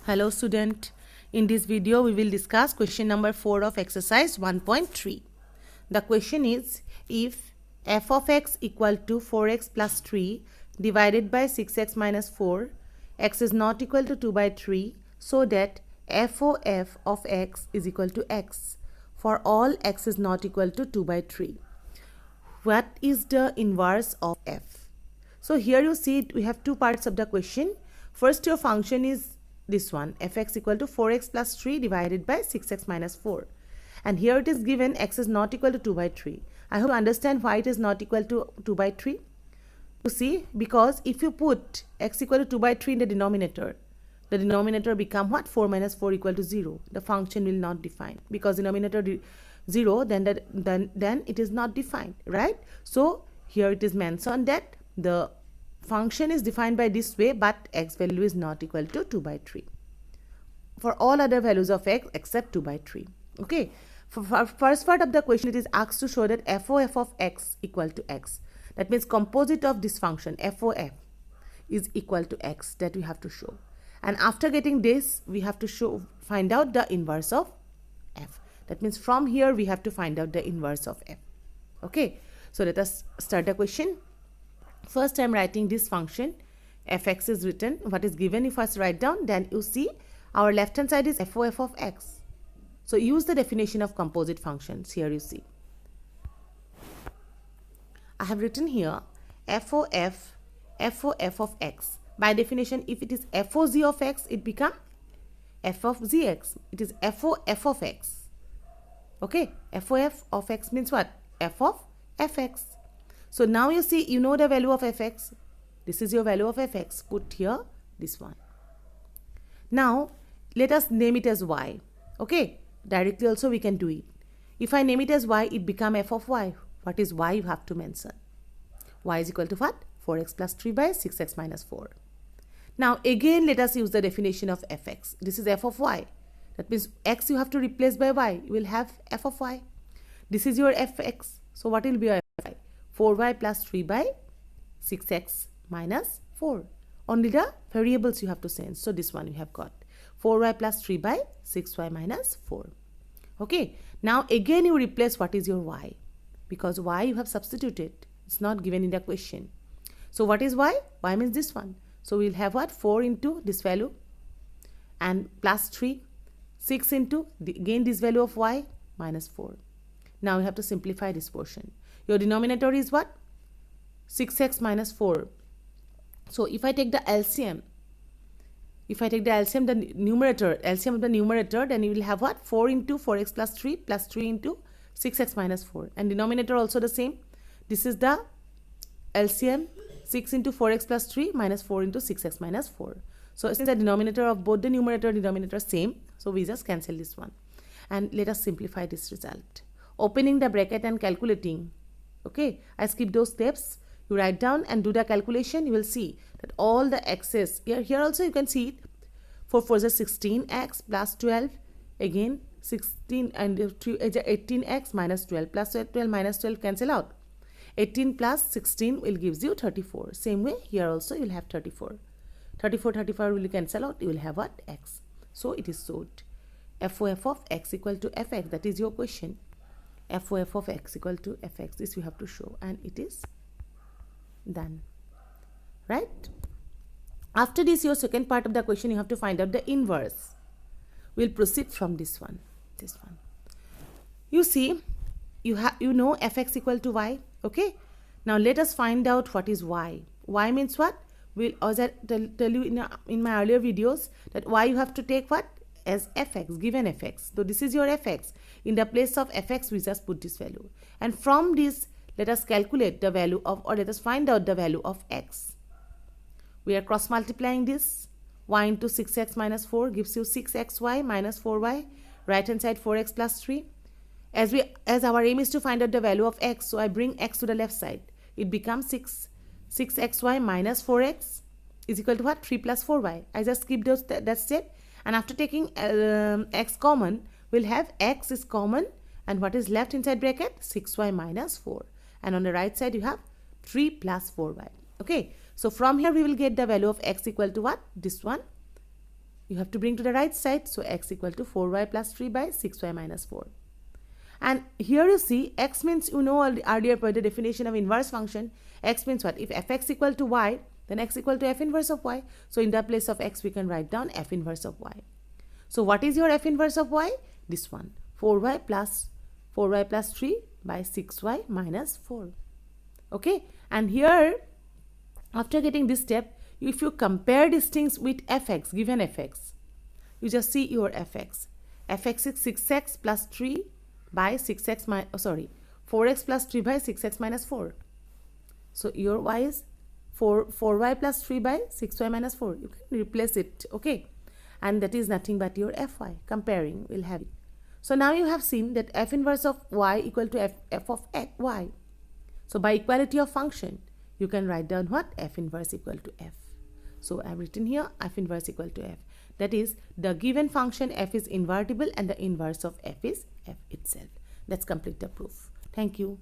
Hello student, in this video we will discuss question number 4 of exercise 1.3. The question is, if f of x equal to 4x plus 3 divided by 6x minus 4, x is not equal to 2 by 3, so that FOF of x is equal to x for all x is not equal to 2 by 3. What is the inverse of f? So here you see we have two parts of the question. First, your function is this one, fx equal to 4x plus 3 divided by 6x minus 4. And here it is given x is not equal to 2 by 3. I hope you understand why it is not equal to 2 by 3. You see, because if you put x equal to 2 by 3 in the denominator become what? 4 minus 4 equal to 0. The function will not define. Because denominator 0, then it is not defined, right? So here it is mentioned that the function is defined by this way, but x value is not equal to 2 by 3 for all other values of x except 2 by 3. Okay, for first part of the question, it is asked to show that FOF of x equal to x. That means composite of this function FOF is equal to x, that we have to show. And after getting this, we have to find out the inverse of f. That means from here we have to find out the inverse of f. Okay, so let us start the question. First, I am writing this function. Fx is written. What is given, you first write down. Then you see our left hand side is FOF of x. So use the definition of composite functions. Here you see. I have written here FOF of x. By definition, if it is FOZ of x, it becomes f of zx. It is FOF of x. Okay, FOF of x means what? F of fx. So now you see, you know the value of fx. This is your value of fx. Put here this one. Now let us name it as y. Okay, directly also we can do it. If I name it as y, it become f of y. What is y? You have to mention. Y is equal to what? 4x plus 3 by 6x minus 4. Now again let us use the definition of fx. This is f of y. That means x you have to replace by y. You will have f of y. This is your fx. So what will be your f? 4y plus 3 by 6x minus 4. Only the variables you have to change. So this one you have got 4y plus 3 by 6y minus 4. Okay. Now again you replace what is your y. Because y you have substituted. It's not given in the question. So what is y? Y means this one. So we will have what? 4 into this value and plus 3. 6 into again this value of y minus 4. Now we have to simplify this portion. Your denominator is what? 6x minus 4. So if I take the LCM, the numerator, LCM of the numerator, then you will have what? 4 into 4x plus 3 into 6x minus 4. And denominator also the same. This is the LCM, 6 into 4x plus 3 minus 4 into 6x minus 4. So since the denominator of both the numerator and denominator same, so we just cancel this one. And let us simplify this result. Opening the bracket and calculating. Okay, I skip those steps. You write down and do the calculation. You will see that all the x's, here also you can see it. 4 4 is 16x plus 12. Again 16 and 18x minus 12 plus 12 minus 12 cancel out. 18 plus 16 will gives you 34. Same way here also you will have 34. 34 will cancel out. You will have what? X. So it is solved. FOF of x equal to fx. That is your question. FOF of x equal to fx. This you have to show, and it is done, right? After this, your second part of the question, you have to find out the inverse. We'll proceed from this one. You see, you know fx equal to y. Okay, now let us find out what is y. Y means what? As I tell you in my earlier videos, that y you have to take what? As fx, given fx. So this is your fx. In the place of fx, we just put this value. And from this, let us calculate the value of, or let us find out the value of x. We are cross multiplying this. Y into 6x minus 4 gives you 6xy minus 4y. Right hand side 4x plus 3. As our aim is to find out the value of x, so I bring x to the left side. It becomes 6xy minus 4x is equal to what? 3 plus 4y. I just skip that step. And after taking x common, we'll have x is common, and what is left inside bracket? 6y minus 4. And on the right side you have 3 plus 4y. Okay, so from here we will get the value of x equal to what? This one, You have to bring to the right side. So x equal to 4y plus 3 by 6y minus 4. And here you see x means, you know earlier by the definition of inverse function, x means what? If fx equal to y, then x equal to f inverse of y. So in the place of x we can write down f inverse of y. So what is your f inverse of y? This one, 4y plus 3 by 6y minus 4. Okay, and here after getting this step, if you compare these things with fx, given fx, you just see your fx. Fx is 6x plus 3 by 6x minus, 4x plus 3 by 6x minus 4. So your y is 4y plus 3 by 6y minus 4. You can replace it, okay? And that is nothing but your fy. Comparing, we'll have it. So now you have seen that f inverse of y equal to f of y. So by equality of function, you can write down what? F inverse equal to f. So I have written here f inverse equal to f. That is, the given function f is invertible and the inverse of f is f itself. Let's complete the proof. Thank you.